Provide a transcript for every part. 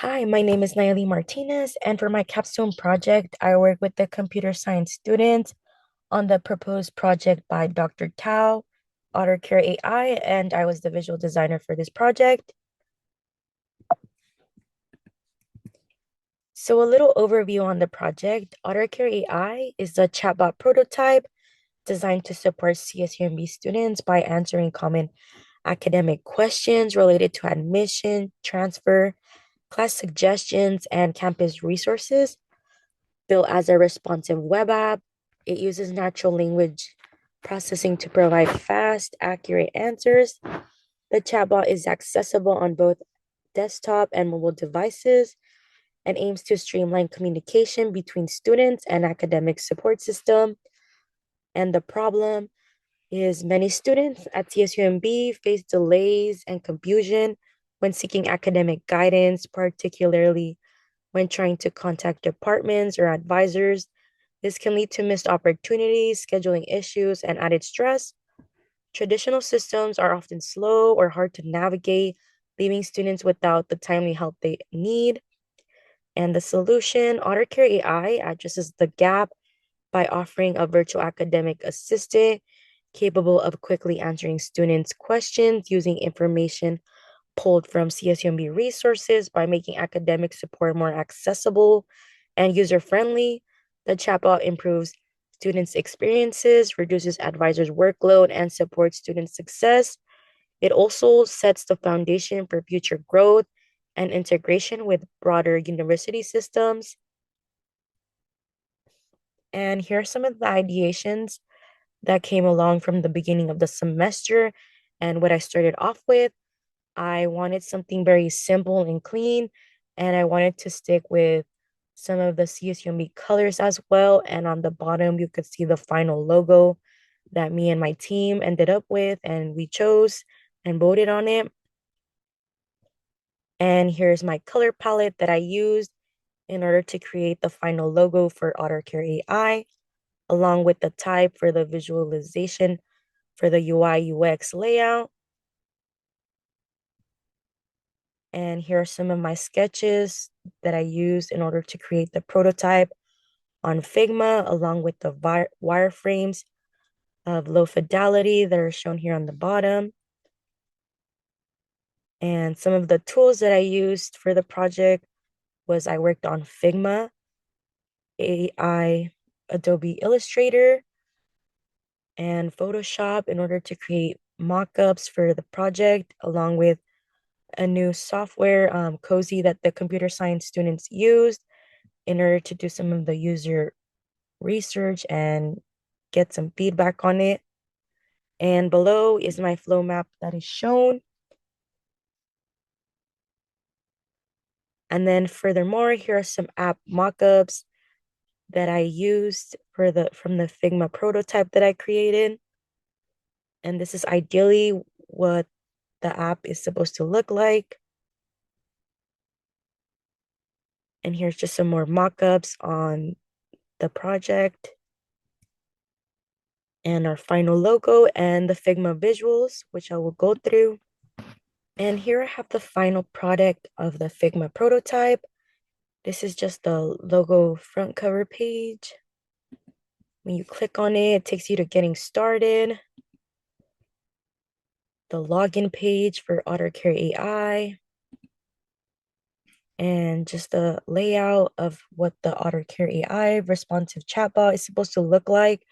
Hi, my name is Nayeli Martinez, and for my capstone project, I work with the computer science students on the proposed project by Dr. Tao, Otter AI, and I was the visual designer for this project. So a little overview on the project. Otter AI is a chatbot prototype designed to support CSUMB students by answering common academic questions related to admission, transfer, class suggestions, and campus resources. Built as a responsive web app, it uses natural language processing to provide fast, accurate answers. The chatbot is accessible on both desktop and mobile devices and aims to streamline communication between students and academic support system. And the problem is many students at CSUMB face delays and confusion when seeking academic guidance, particularly when trying to contact departments or advisors. This can lead to missed opportunities, scheduling issues, and added stress. Traditional systems are often slow or hard to navigate, leaving students without the timely help they need. And the solution, Otter AI addresses the gap by offering a virtual academic assistant capable of quickly answering students' questions using information pulled from CSUMB resources by making academic support more accessible and user-friendly. The chatbot improves students' experiences, reduces advisors' workload, and supports student success. It also sets the foundation for future growth and integration with broader university systems. And here are some of the ideations that came along from the beginning of the semester and what I started off with. I wanted something very simple and clean, and I wanted to stick with some of the CSUMB colors as well. And on the bottom, you could see the final logo that me and my team ended up with, and we chose and voted on it. And here's my color palette that I used in order to create the final logo for Otter AI, along with the type for the visualization for the UI UX layout. And here are some of my sketches that I used in order to create the prototype on Figma, along with the wireframes of low fidelity that are shown here on the bottom. And some of the tools that I used for the project was I worked on Figma, AI, Adobe Illustrator, and Photoshop in order to create mock-ups for the project, along with a new software, Cozy, that the computer science students used in order to do some of the user research and get some feedback on it. And below is my flow map that is shown. And then furthermore, here are some app mockups that I used for the from the Figma prototype that I created. And this is ideally what the app is supposed to look like. And here's just some more mockups on the project and our final logo and the Figma visuals, which I will go through. And here I have the final product of the Figma prototype. This is just the logo front cover page. When you click on it, it takes you to getting started. The login page for Otter AI. And just the layout of what the Otter AI responsive chatbot is supposed to look like.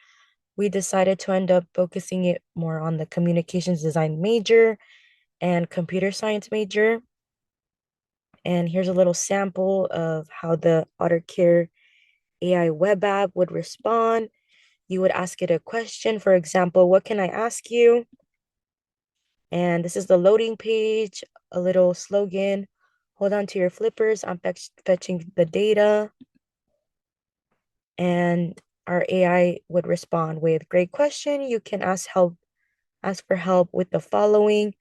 We decided to end up focusing it more on the communications design major and computer science major. And here's a little sample of how the Otter AI web app would respond. You would ask it a question. For example, what can I ask you? And this is the loading page, a little slogan. Hold on to your flippers. I'm fetching the data. And our AI would respond with great question. You can ask for help with the following.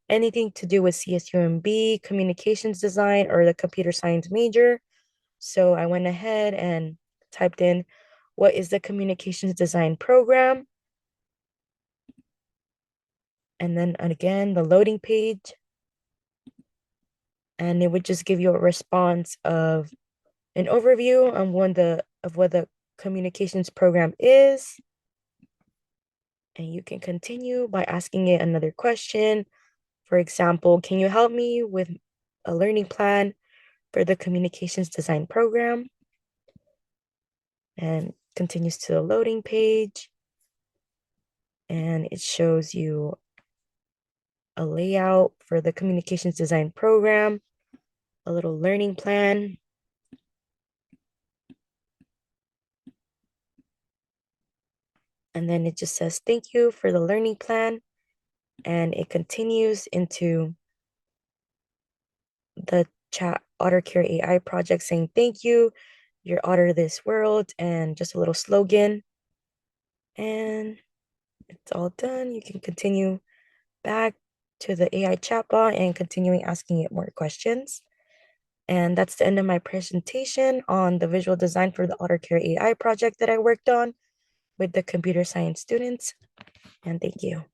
Anything to do with CSUMB, communications design, or the computer science major. So I went ahead and typed in, what is the communications design program? And then again, the loading page. and it would just give you a response of an overview on what the communications program is. And you can continue by asking it another question. For example, can you help me with a learning plan for the communications design program? And continues to the loading page. And it shows you a layout for the communications design program, a little learning plan. And then it just says, thank you for the learning plan. And it continues into the chat Otter Care AI project saying, thank you, you're Otter this world, and just a little slogan. And it's all done. You can continue back to the AI chatbot and continuing asking it more questions. And that's the end of my presentation on the visual design for the Otter Care AI project that I worked on with the computer science students. And thank you.